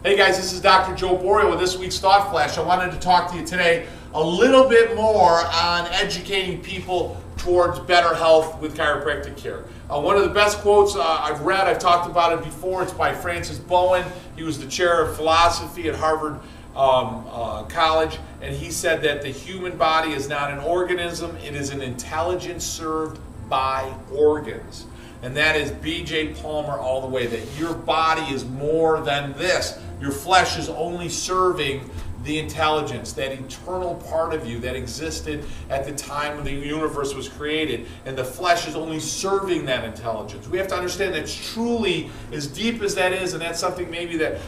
Hey guys, this is Dr. Joe Borio with this week's Thought Flash. I wanted to talk to you today a little bit more on educating people towards better health with chiropractic care. One of the best quotes I've read, I've talked about it before, it's by Francis Bowen. He was the chair of philosophy at Harvard College, and he said that the human body is not an organism, it is an intelligence served by organs. And that is B.J. Palmer all the way, that your body is more than this. Your flesh is only serving the intelligence, that eternal part of you that existed at the time when the universe was created, and the flesh is only serving that intelligence. We have to understand that truly, as deep as that is, and that's something maybe that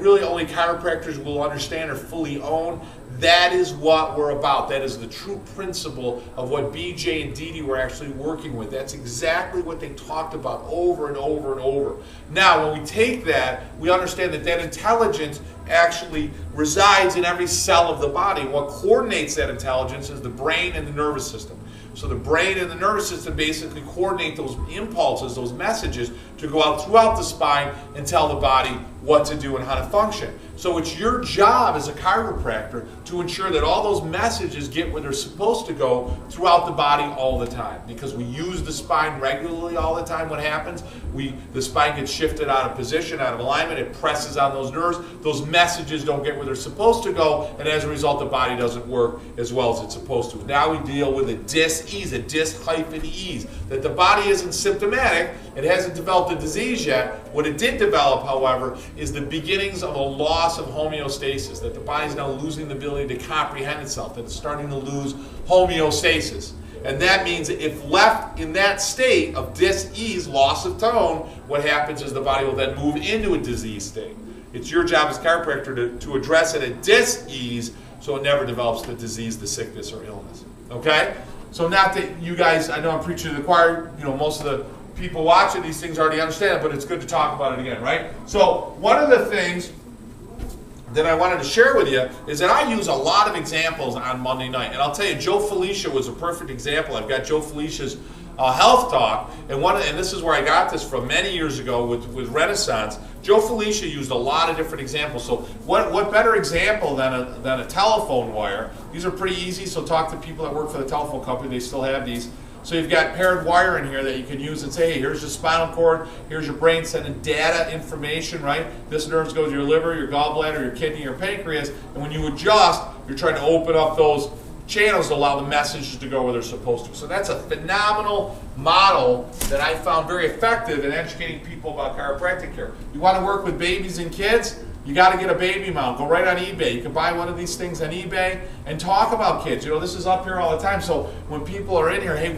really only chiropractors will understand or fully own, that is what we're about. That is the true principle of what BJ and Dee Dee were actually working with. That's exactly what they talked about over and over and over. Now, when we take that, we understand that that intelligence actually resides in every cell of the body. What coordinates that intelligence is the brain and the nervous system. So the brain and the nervous system basically coordinate those impulses, those messages, to go out throughout the spine and tell the body what to do and how to function. So it's your job as a chiropractor to ensure that all those messages get where they're supposed to go throughout the body all the time. Because we use the spine regularly all the time. What happens? The spine gets shifted out of position, out of alignment, it presses on those nerves, those messages don't get where they're supposed to go, and as a result the body doesn't work as well as it's supposed to. Now we deal with a dis-ease, a dis-ease, that the body isn't symptomatic, it hasn't developed a disease yet. What it did develop, however, is the beginnings of a loss of homeostasis, that the body's now losing the ability to comprehend itself, that it's starting to lose homeostasis. And that means that if left in that state of dis-ease, loss of tone, what happens is the body will then move into a disease state. It's your job as a chiropractor to address it at dis-ease so it never develops the disease, the sickness, or illness. Okay? So not that you guys, I know I'm preaching to the choir, most of the people watching these things already understand it, but it's good to talk about it again, right? So one of the things that I wanted to share with you is that I use a lot of examples on Monday night. And I'll tell you, Joe Felicia was a perfect example. I've got Joe Felicia's health talk, and this is where I got this from many years ago with Renaissance. Joe Felicia used a lot of different examples. So what better example than a telephone wire? These are pretty easy, so talk to people that work for the telephone company. They still have these. So you've got paired wire in here that you can use and say, hey, here's your spinal cord, here's your brain sending data, information, right? This nerve goes to your liver, your gallbladder, your kidney, your pancreas, and when you adjust, you're trying to open up those channels to allow the messages to go where they're supposed to. So that's a phenomenal model that I found very effective in educating people about chiropractic care. You want to work with babies and kids? You got to get a baby mount. Go right on eBay. You can buy one of these things on eBay and talk about kids. This is up here all the time. So when people are in here, hey,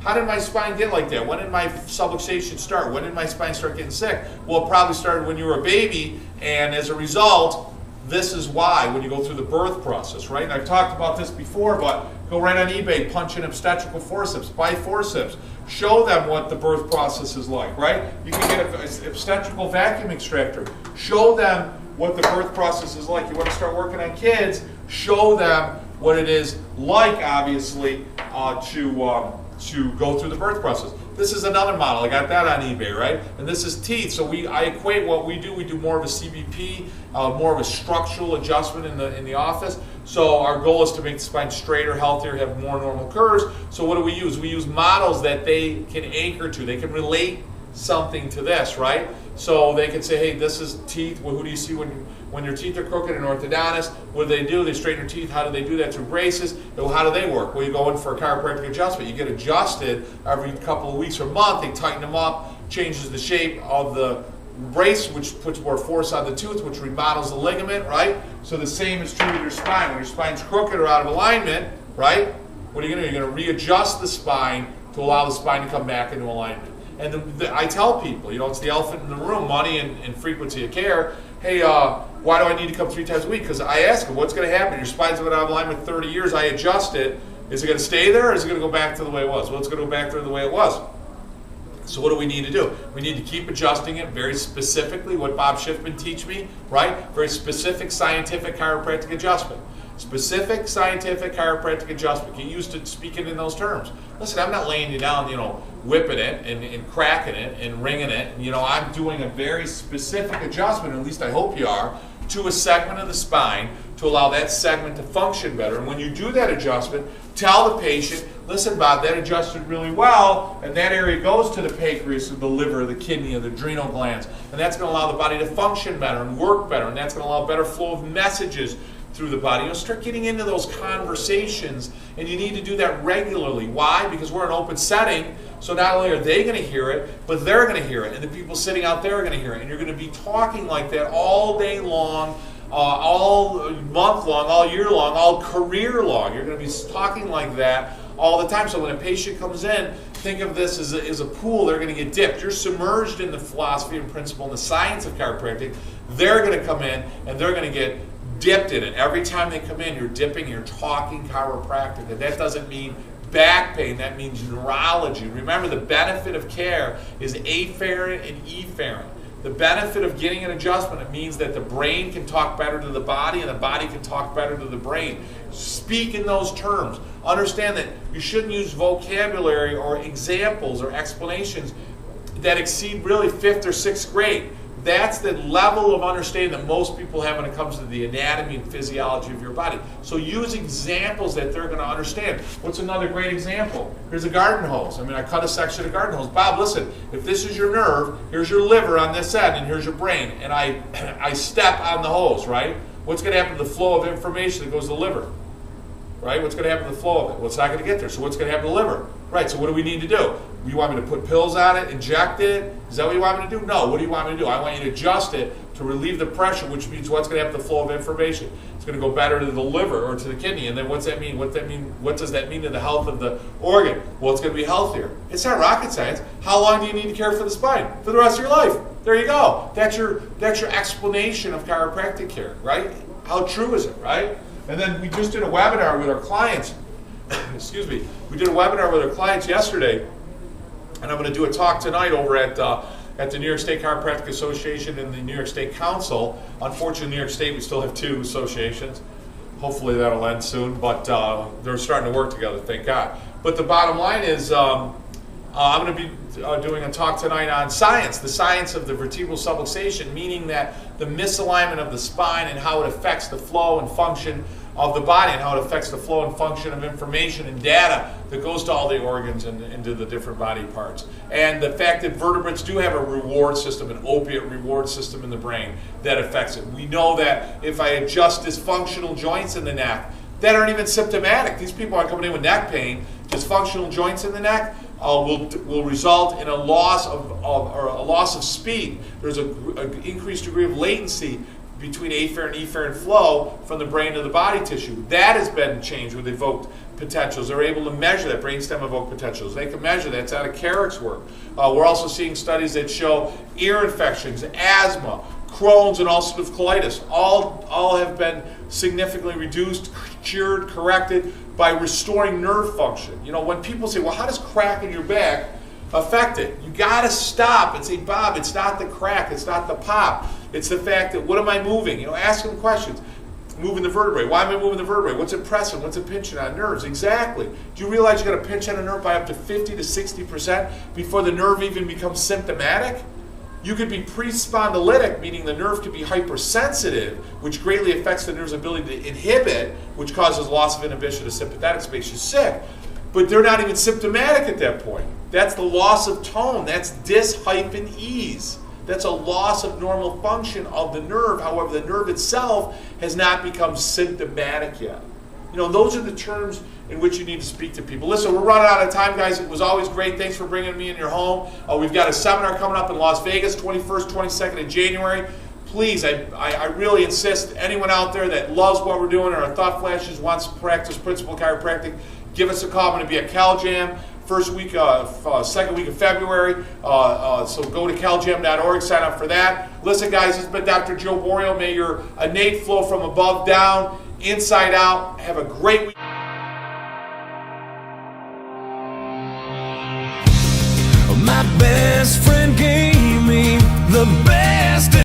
how did my spine get like that? When did my subluxation start? When did my spine start getting sick? Well, it probably started when you were a baby, and as a result, this is why when you go through the birth process, right? And I've talked about this before, but go right on eBay, punch in obstetrical forceps, buy forceps. Show them what the birth process is like, right? You can get an obstetrical vacuum extractor. Show them what the birth process is like. You want to start working on kids, show them what it is like, obviously, to go through the birth process. This is another model. I got that on eBay, right? And this is teeth. So I equate what we do. We do more of a CBP, more of a structural adjustment in the office. So our goal is to make the spine straighter, healthier, have more normal curves. So what do we use? We use models that they can anchor to. They can relate something to this, right? So they can say, hey, this is teeth. Well, who do you see when your teeth are crooked? An orthodontist. What do? They straighten your teeth. How do they do that? Through braces. Well, how do they work? Well, you go in for a chiropractic adjustment. You get adjusted every couple of weeks or month. They tighten them up, changes the shape of the brace, which puts more force on the tooth, which remodels the ligament, right? So the same is true with your spine. When your spine's crooked or out of alignment, right? What are you going to do? You're going to readjust the spine to allow the spine to come back into alignment. And I tell people, it's the elephant in the room, money and frequency of care. Hey, why do I need to come 3 times a week? Because I ask them, what's going to happen? Your spine's been out of alignment 30 years. I adjust it. Is it going to stay there, or is it going to go back to the way it was? Well, it's going to go back to the way it was. So what do we need to do? We need to keep adjusting it very specifically, what Bob Schiffman teach me, right? Very specific scientific chiropractic adjustment. Specific scientific chiropractic adjustment. Get used to speaking in those terms. Listen, I'm not laying you down, whipping it and cracking it and ringing it. I'm doing a very specific adjustment, at least I hope you are, to a segment of the spine to allow that segment to function better. And when you do that adjustment, tell the patient, listen, Bob, that adjusted really well, and that area goes to the pancreas, the liver, the kidney, and the adrenal glands. And that's going to allow the body to function better and work better, and that's going to allow better flow of messages through the body. Start getting into those conversations, and you need to do that regularly. Why? Because we're in an open setting, so not only are they going to hear it, but they're going to hear it, and the people sitting out there are going to hear it, and you're going to be talking like that all day long, all month long, all year long, all career long. You're going to be talking like that all the time. So when a patient comes in, think of this as a pool. They're going to get dipped. You're submerged in the philosophy and principle and the science of chiropractic. They're going to come in and they're going to get dipped in it. Every time they come in, you're dipping, you're talking chiropractic. And that doesn't mean back pain, that means neurology. Remember, the benefit of care is afferent and efferent. The benefit of getting an adjustment, it means that the brain can talk better to the body and the body can talk better to the brain. Speak in those terms. Understand that you shouldn't use vocabulary or examples or explanations that exceed really 5th or 6th grade. That's the level of understanding that most people have when it comes to the anatomy and physiology of your body. So use examples that they're going to understand. What's another great example? Here's a garden hose. I cut a section of garden hose. Bob, listen, if this is your nerve, here's your liver on this end, and here's your brain, and I step on the hose, right? What's going to happen to the flow of information that goes to the liver? Right? What's going to happen to the flow of it? Well, it's not going to get there. So what's going to happen to the liver? Right, so what do we need to do? You want me to put pills on it, inject it? Is that what you want me to do? No, what do you want me to do? I want you to adjust it to relieve the pressure, which means what's going to happen to the flow of information? It's going to go better to the liver or to the kidney. And then what's that mean? What does that mean to the health of the organ? Well, it's going to be healthier. It's not rocket science. How long do you need to care for the spine? For the rest of your life. There you go. That's your explanation of chiropractic care, right? How true is it, right? And then we just did a webinar with our clients. Excuse me. We did a webinar with our clients yesterday, and I'm going to do a talk tonight over at the New York State Chiropractic Association and the New York State Council. Unfortunately, in New York State, we still have 2 associations. Hopefully that'll end soon, but they're starting to work together, thank God. But the bottom line is I'm going to be doing a talk tonight on science, the science of the vertebral subluxation, meaning that the misalignment of the spine and how it affects the flow and function of the body and how it affects the flow and function of information and data that goes to all the organs and into the different body parts. And the fact that vertebrates do have a reward system, an opiate reward system in the brain that affects it. We know that if I adjust dysfunctional joints in the neck that aren't even symptomatic, these people aren't coming in with neck pain, dysfunctional joints in the neck will result in a loss of speed. There's an increased degree of latency between afferent and efferent flow from the brain to the body tissue. That has been changed with evoked potentials. They're able to measure that, brainstem evoked potentials. They can measure that. It's out of Carrick's work. We're also seeing studies that show ear infections, asthma, Crohn's, and ulcerative colitis. All have been significantly reduced, cured, corrected by restoring nerve function. When people say, well, how does crack in your back affect it? You got to stop and say, Bob, it's not the crack, it's not the pop. It's the fact that, what am I moving? Ask them questions. Moving the vertebrae. Why am I moving the vertebrae? What's it pressing? What's it pinching on nerves? Exactly. Do you realize you got to pinch on a nerve by up to 50 to 60% before the nerve even becomes symptomatic? You could be pre-spondylitic, meaning the nerve could be hypersensitive, which greatly affects the nerve's ability to inhibit, which causes loss of inhibition of sympathetics, makes you sick. But they're not even symptomatic at that point. That's the loss of tone. That's dis-ease. That's a loss of normal function of the nerve. However, the nerve itself has not become symptomatic yet. Those are the terms in which you need to speak to people. Listen, we're running out of time, guys. It was always great. Thanks for bringing me in your home. We've got a seminar coming up in Las Vegas, 21st, 22nd of January. Please, I really insist, anyone out there that loves what we're doing or our thought flashes, wants to practice principal chiropractic, give us a call. I'm going to be at CalJam second week of February. So go to caljam.org, sign up for that. Listen, guys, this has been Dr. Joe Borio. May your innate flow from above down, inside out. Have a great week. My best friend gave me the best.